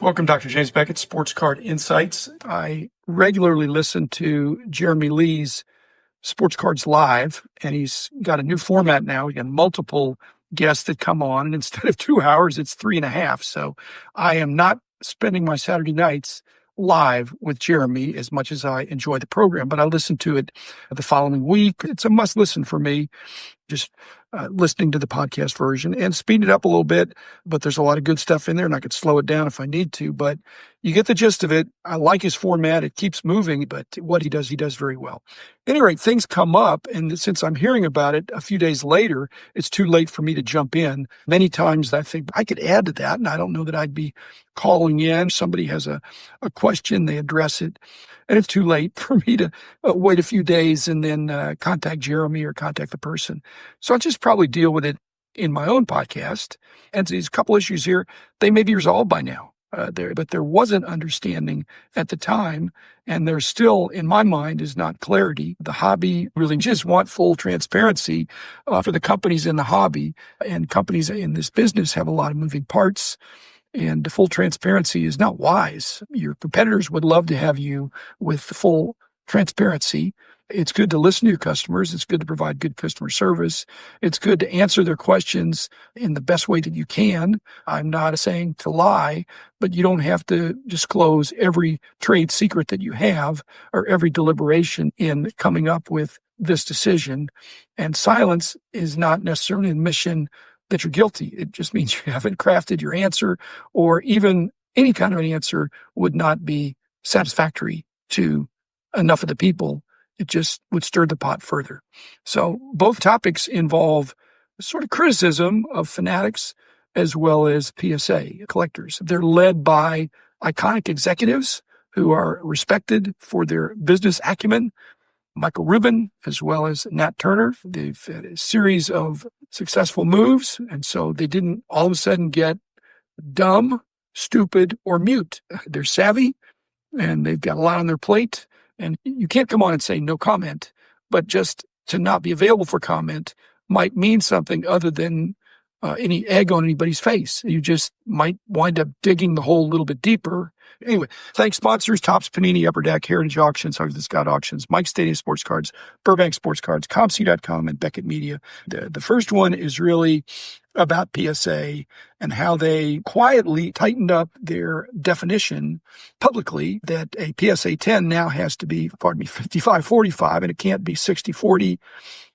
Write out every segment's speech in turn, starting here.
Welcome, Dr. James Beckett, Sports Card Insights. I regularly listen to Jeremy Lee's Sports Cards Live, and he's got a new format now. We got multiple guests that come on, and instead of 2 hours, it's 3.5. So I am not spending my Saturday nights live with Jeremy as much as I enjoy the program, but I listen to it the following week. It's a must listen for me. Just listening to the podcast version and speed it up a little bit, but there's a lot of good stuff in there and I could slow it down if I need to, but you get the gist of it. I like his format. It keeps moving, but what he does very well. At any rate, things come up, and since I'm hearing about it a few days later, it's too late for me to jump in. Many times I think I could add to that, and I don't know that I'd be calling in. Somebody has a question, they address it, and it's too late for me to wait a few days and then contact Jeremy or contact the person. So I'll just probably deal with it in my own podcast. And these couple issues here, they may be resolved by now. But there wasn't understanding at the time, and there still, in my mind, is not clarity. The hobby really just want full transparency for the companies in the hobby, and companies in this business have a lot of moving parts. And full transparency is not wise. Your competitors would love to have you with full transparency. It's good to listen to your customers. It's good to provide good customer service. It's good to answer their questions in the best way that you can. I'm not saying to lie, but you don't have to disclose every trade secret that you have or every deliberation in coming up with this decision. And silence is not necessarily an admission that you're guilty. It just means you haven't crafted your answer, or even any kind of an answer would not be satisfactory to enough of the people. It just would stir the pot further. So both topics involve sort of criticism of Fanatics as well as PSA collectors. They're led by iconic executives who are respected for their business acumen. Michael Rubin, as well as Nat Turner. They've had a series of successful moves, and so they didn't all of a sudden get dumb, stupid, or mute. They're savvy, and they've got a lot on their plate, and you can't come on and say no comment, but just to not be available for comment might mean something other than any egg on anybody's face. You just might wind up digging the hole a little bit deeper. Anyway, thanks sponsors, Topps, Panini, Upper Deck, Heritage Auctions, Hugs the Scott Auctions, Mike Stadium Sports Cards, Burbank Sports Cards, ComC.com, and Beckett Media. The first one is really about PSA and how they quietly tightened up their definition publicly that a PSA 10 now has to be, 55-45, and it can't be 60-40.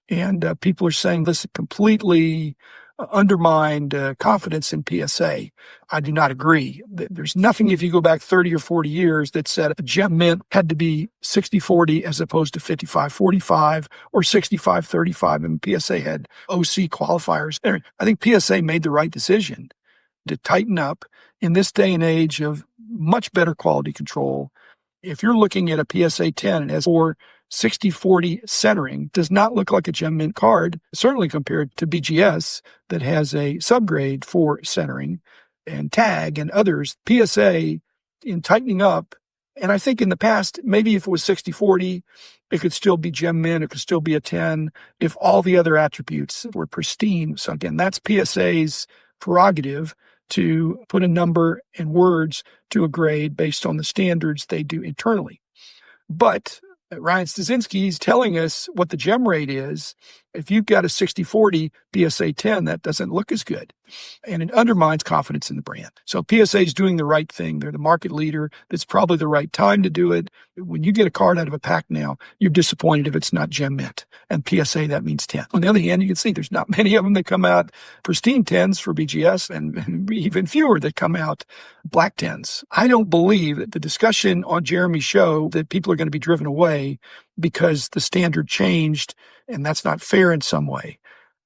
And people are saying this completely undermined confidence in PSA. I do not agree. There's nothing, if you go back 30 or 40 years, that said a gem mint had to be 60-40 as opposed to 55-45 or 65-35. And PSA had OC qualifiers. I think PSA made the right decision to tighten up in this day and age of much better quality control. If you're looking at a PSA 10 and it has 60-40 centering, does not look like a gem mint card, certainly compared to BGS that has a subgrade for centering, and Tag and others. PSA in tightening up, and I think in the past, maybe if it was 60-40, it could still be gem mint, it could still be a 10 if all the other attributes were pristine. So again, that's PSA's prerogative to put a number and words to a grade based on the standards they do internally. But Ryan Stasinski is telling us what the gem rate is. If you've got a 60-40 PSA 10, that doesn't look as good. And it undermines confidence in the brand. So PSA is doing the right thing. They're the market leader. It's probably the right time to do it. When you get a card out of a pack now, you're disappointed if it's not gem mint. And PSA, that means 10. On the other hand, you can see there's not many of them that come out pristine 10s for BGS and even fewer that come out black 10s. I don't believe that the discussion on Jeremy's show that people are going to be driven away because the standard changed and that's not fair in some way.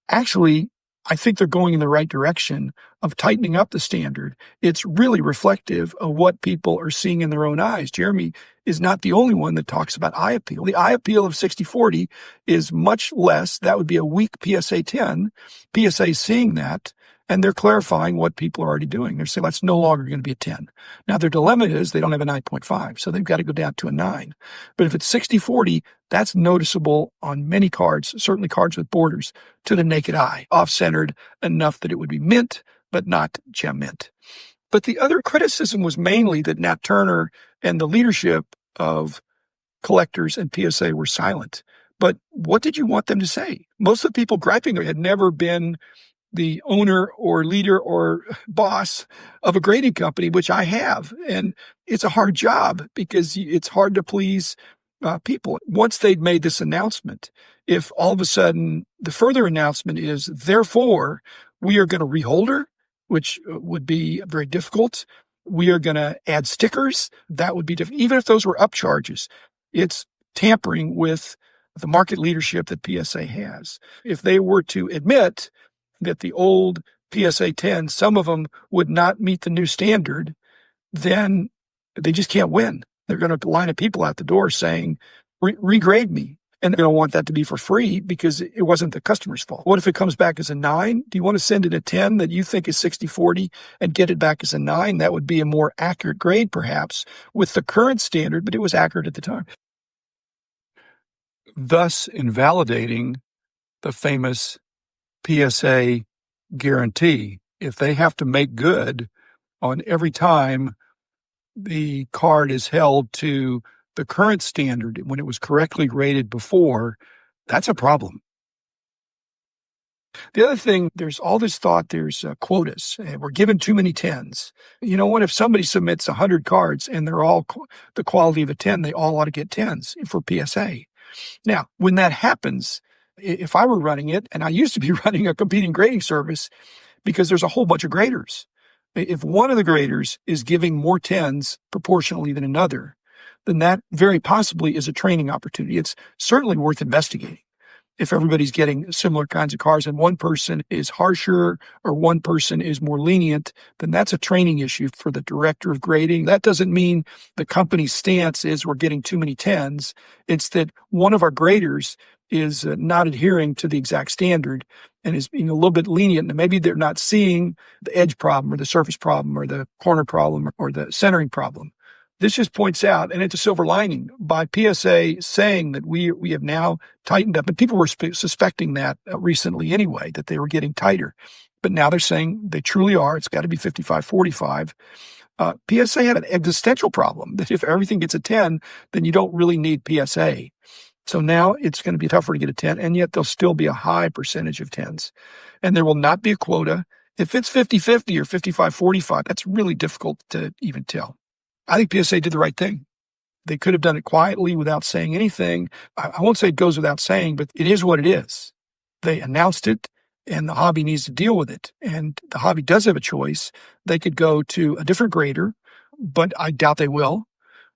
Actually, I think they're going in the right direction of tightening up the standard. It's really reflective of what people are seeing in their own eyes. Jeremy is not the only one that talks about eye appeal. The eye appeal of 60-40 is much less. That would be a weak PSA 10. PSA is seeing that, and they're clarifying what people are already doing. They're saying that's no longer going to be a 10. Now, their dilemma is they don't have a 9.5, so they've got to go down to a 9. But if it's 60-40, that's noticeable on many cards, certainly cards with borders, to the naked eye, off-centered enough that it would be mint, but not gem mint. But the other criticism was mainly that Nat Turner and the leadership of collectors and PSA were silent. But what did you want them to say? Most of the people griping had never been the owner or leader or boss of a grading company, which I have. And it's a hard job because it's hard to please people. Once they'd made this announcement, if all of a sudden the further announcement is, therefore, we are going to reholder, which would be very difficult. We are going to add stickers. That would be difficult. Even if those were upcharges, it's tampering with the market leadership that PSA has. If they were to admit that the old PSA 10, some of them would not meet the new standard, then they just can't win. They're going to line of people out the door saying, regrade me. And they're going to want that to be for free because it wasn't the customer's fault. What if it comes back as a 9? Do you want to send it a 10 that you think is 60/40 and get it back as a 9? That would be a more accurate grade, perhaps, with the current standard, but it was accurate at the time. Thus invalidating the famous PSA guarantee. If they have to make good on every time the card is held to the current standard when it was correctly graded before, that's a problem. The other thing, there's all this thought there's quotas. We're given too many 10s. You know what? If somebody submits 100 cards and they're all the quality of a 10, they all ought to get 10s for PSA. Now, when that happens, if I were running it, and I used to be running a competing grading service because there's a whole bunch of graders. If one of the graders is giving more 10s proportionally than another, then that very possibly is a training opportunity. It's certainly worth investigating. If everybody's getting similar kinds of cards and one person is harsher or one person is more lenient, then that's a training issue for the director of grading. That doesn't mean the company's stance is we're getting too many 10s. It's that one of our graders is not adhering to the exact standard and is being a little bit lenient. And maybe they're not seeing the edge problem or the surface problem or the corner problem or the centering problem. This just points out, and it's a silver lining, by PSA saying that we have now tightened up, and people were suspecting that recently anyway, that they were getting tighter. But now they're saying they truly are. It's got to be 55-45. PSA had an existential problem that if everything gets a 10, then you don't really need PSA. So now it's going to be tougher to get a 10, and yet there'll still be a high percentage of 10s. And there will not be a quota. If it's 50-50 or 55-45, that's really difficult to even tell. I think PSA did the right thing. They could have done it quietly without saying anything. I won't say it goes without saying, but it is what it is. They announced it, and the hobby needs to deal with it. And the hobby does have a choice. They could go to a different grader, but I doubt they will.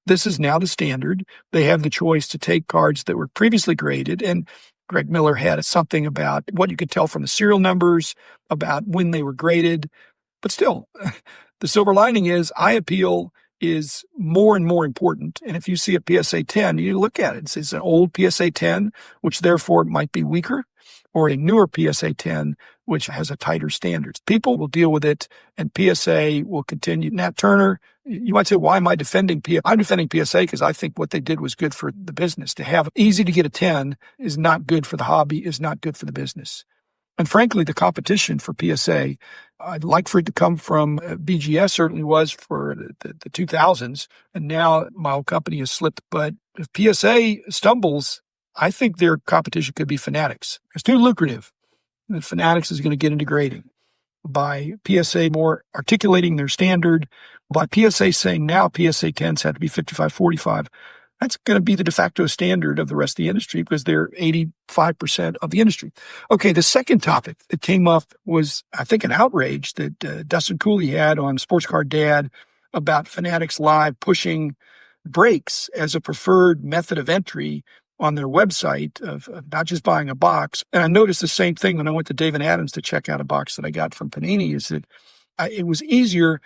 This is now the standard. They have the choice to take cards that were previously graded, and Greg Miller had something about what you could tell from the serial numbers, about when they were graded. But still, the silver lining is eye appeal is more and more important. And if you see a PSA 10, you look at it. It's an old PSA 10, which therefore might be weaker, or a newer PSA 10, which has a tighter standards. People will deal with it, and PSA will continue. Nat Turner, you might say, why am I defending PSA? I'm defending PSA because I think what they did was good for the business. To have easy to get a 10 is not good for the hobby, is not good for the business. And frankly, the competition for PSA, I'd like for it to come from BGS, certainly was for the 2000s. And now my old company has slipped. But if PSA stumbles, I think their competition could be Fanatics. It's too lucrative. And Fanatics is going to get into grading. By PSA more articulating their standard, by PSA saying now PSA 10s have to be 55-45, that's going to be the de facto standard of the rest of the industry because they're 85% of the industry. Okay, the second topic that came up was, I think, an outrage that Dustin Cooley had on Sports Card Dad about Fanatics Live pushing breaks as a preferred method of entry on their website of not just buying a box. And I noticed the same thing when I went to Dave & Adams to check out a box that I got from Panini, is that it was easier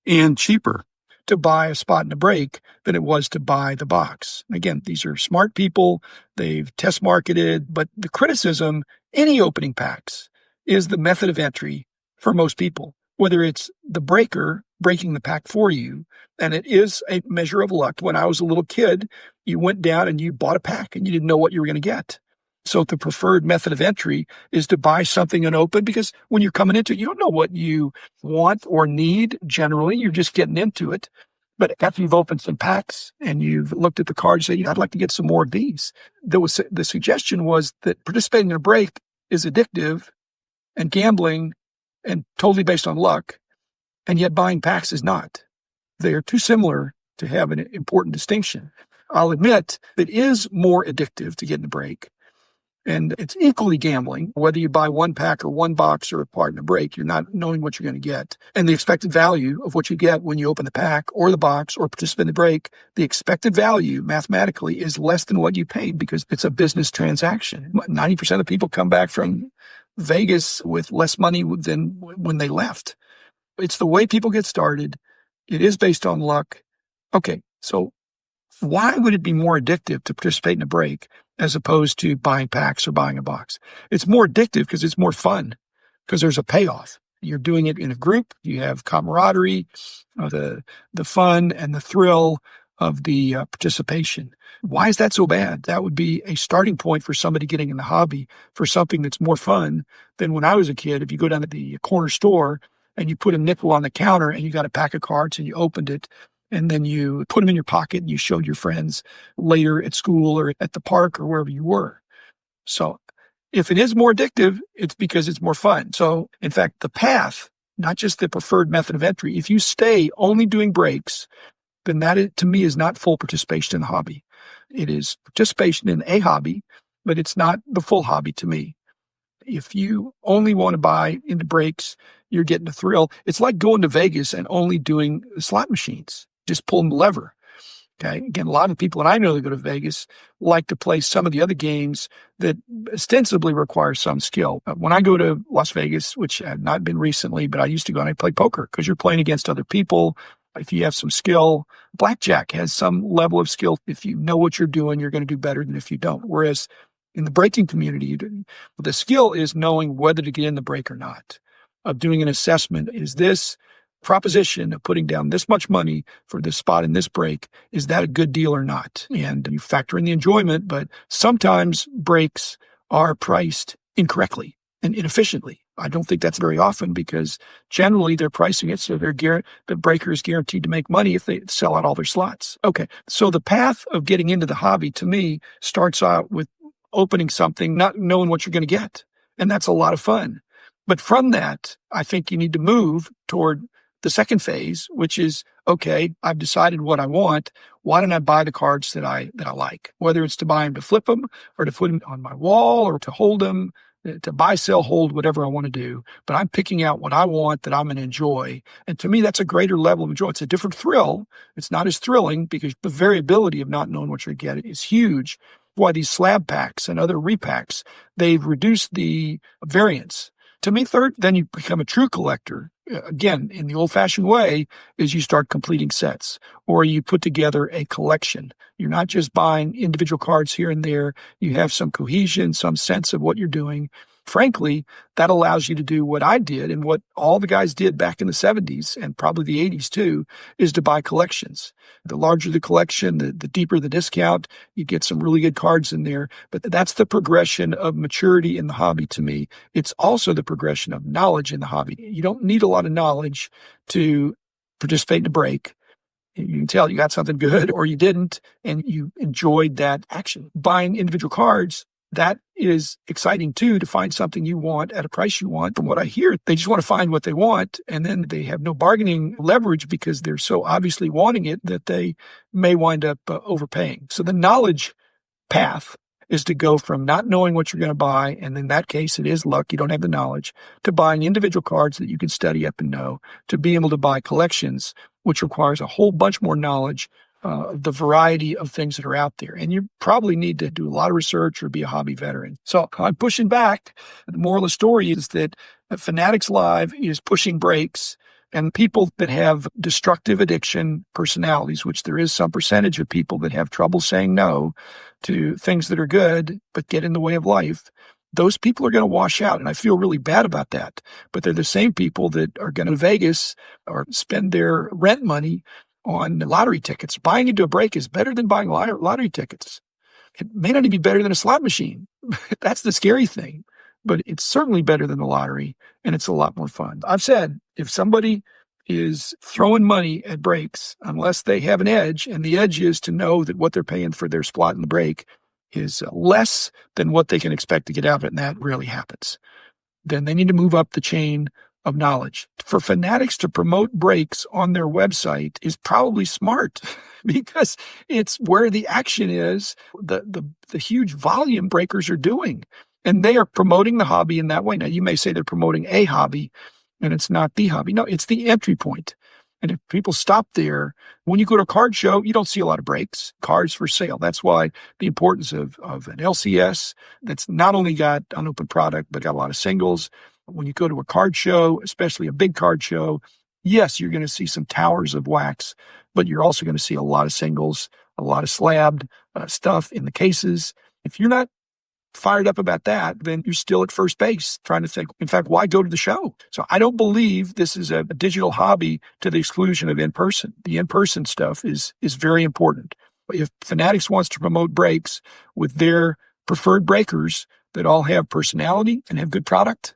and cheaper to buy a spot and a break than it was to buy the box. Again, these are smart people. They've test marketed, but the criticism, any opening packs is the method of entry for most people, whether it's the breaker breaking the pack for you. And it is a measure of luck. When I was a little kid, you went down and you bought a pack and you didn't know what you were going to get. So the preferred method of entry is to buy something unopened, because when you're coming into it, you don't know what you want or need generally. You're just getting into it. But after you've opened some packs and you've looked at the cards, you say, I'd like to get some more of these. The suggestion was that participating in a break is addictive and gambling and totally based on luck, and yet buying packs is not. They are too similar to have an important distinction. I'll admit it is more addictive to get in a break. And it's equally gambling, whether you buy one pack or one box or a part in a break, you're not knowing what you're going to get. And the expected value of what you get when you open the pack or the box or participate in the break, the expected value mathematically is less than what you paid, because it's a business transaction. 90% of people come back from Vegas with less money than when they left. It's the way people get started. It is based on luck. Okay, so why would it be more addictive to participate in a break as opposed to buying packs or buying a box? It's more addictive because it's more fun, because there's a payoff. You're doing it in a group. You have camaraderie, the fun and the thrill of the participation. Why is that so bad? That would be a starting point for somebody getting in the hobby for something that's more fun than when I was a kid. If you go down to the corner store and you put a nickel on the counter and you got a pack of cards and you opened it, and then you put them in your pocket and you showed your friends later at school or at the park or wherever you were. So if it is more addictive, it's because it's more fun. So in fact, the path, not just the preferred method of entry, if you stay only doing breaks, then that to me is not full participation in the hobby. It is participation in a hobby, but it's not the full hobby to me. If you only want to buy into breaks, you're getting a thrill. It's like going to Vegas and only doing slot machines, just pulling the lever. Okay. Again, a lot of people, and I know that go to Vegas, like to play some of the other games that ostensibly require some skill. When I go to Las Vegas, which I've not been recently, but I used to go and I play poker, because you're playing against other people. If you have some skill, blackjack has some level of skill. If you know what you're doing, you're going to do better than if you don't. Whereas in the breaking community, the skill is knowing whether to get in the break or not, of doing an assessment. Is this proposition of putting down this much money for this spot in this break, is that a good deal or not? And you factor in the enjoyment, but sometimes breaks are priced incorrectly and inefficiently. I don't think that's very often, because generally they're pricing it so the breaker is guaranteed to make money if they sell out all their slots. Okay, so the path of getting into the hobby to me starts out with opening something, not knowing what you're going to get. And that's a lot of fun. But from that, I think you need to move toward the second phase, which is, okay, I've decided what I want. Why don't I buy the cards that I like? Whether it's to buy them to flip them or to put them on my wall or to hold them, to buy, sell, hold, whatever I want to do. But I'm picking out what I want that I'm going to enjoy. And to me, that's a greater level of enjoyment. It's a different thrill. It's not as thrilling, because the variability of not knowing what you're getting is huge. Why these slab packs and other repacks, they've reduced the variance. To me, third, then you become a true collector. Again, in the old-fashioned way, is you start completing sets, or you put together a collection. You're not just buying individual cards here and there. You have some cohesion, some sense of what you're doing. Frankly, that allows you to do what I did and what all the guys did back in the 70s and probably the 80s too, is to buy collections. The larger the collection, the deeper the discount. You get some really good cards in there. But that's the progression of maturity in the hobby to me. It's also the progression of knowledge in the hobby. You don't need a lot of knowledge to participate in a break. You can tell you got something good or you didn't, and you enjoyed that action. Buying individual cards, that is exciting too, to find something you want at a price you want. From what I hear, they just want to find what they want, and then they have no bargaining leverage because they're so obviously wanting it that they may wind up overpaying. So the knowledge path is to go from not knowing what you're going to buy, and in that case, it is luck, you don't have the knowledge, to buying individual cards that you can study up and know, to being able to buy collections, which requires a whole bunch more knowledge, the variety of things that are out there. And you probably need to do a lot of research or be a hobby veteran. So I'm pushing back. The moral of the story is that Fanatics Live is pushing brakes, and people that have destructive addiction personalities, which there is some percentage of people that have trouble saying no to things that are good, but get in the way of life, those people are going to wash out. And I feel really bad about that. But they're the same people that are going to Vegas or spend their rent money on lottery tickets. Buying into a break is better than buying lottery tickets. It may not even be better than a slot machine. That's the scary thing. But it's certainly better than the lottery, and it's a lot more fun. I've said, if somebody is throwing money at breaks, unless they have an edge, and the edge is to know that what they're paying for their spot in the break is less than what they can expect to get out of it, and that rarely happens, then they need to move up the chain of knowledge. For Fanatics to promote breaks on their website is probably smart because it's where the action is, the huge volume breakers are doing. And they are promoting the hobby in that way. Now, you may say they're promoting a hobby, and it's not the hobby. No, it's the entry point. And if people stop there, when you go to a card show, you don't see a lot of breaks, cards for sale. That's why the importance of an LCS that's not only got unopened product, but got a lot of singles. When you go to a card show, especially a big card show, yes, you're going to see some towers of wax, but you're also going to see a lot of singles, a lot of slabbed stuff in the cases. If you're not fired up about that, then you're still at first base trying to think, in fact, why go to the show? So I don't believe this is a digital hobby to the exclusion of in-person. The in-person stuff is very important. If Fanatics wants to promote breaks with their preferred breakers that all have personality and have good product,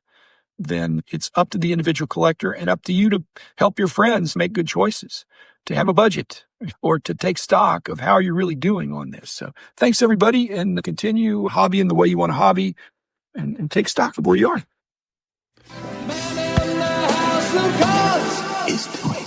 then it's up to the individual collector and up to you to help your friends make good choices, to have a budget or to take stock of how you're really doing on this. So thanks, everybody, and continue hobbying the way you want to hobby and take stock of where you are. Man in the house of cards is doing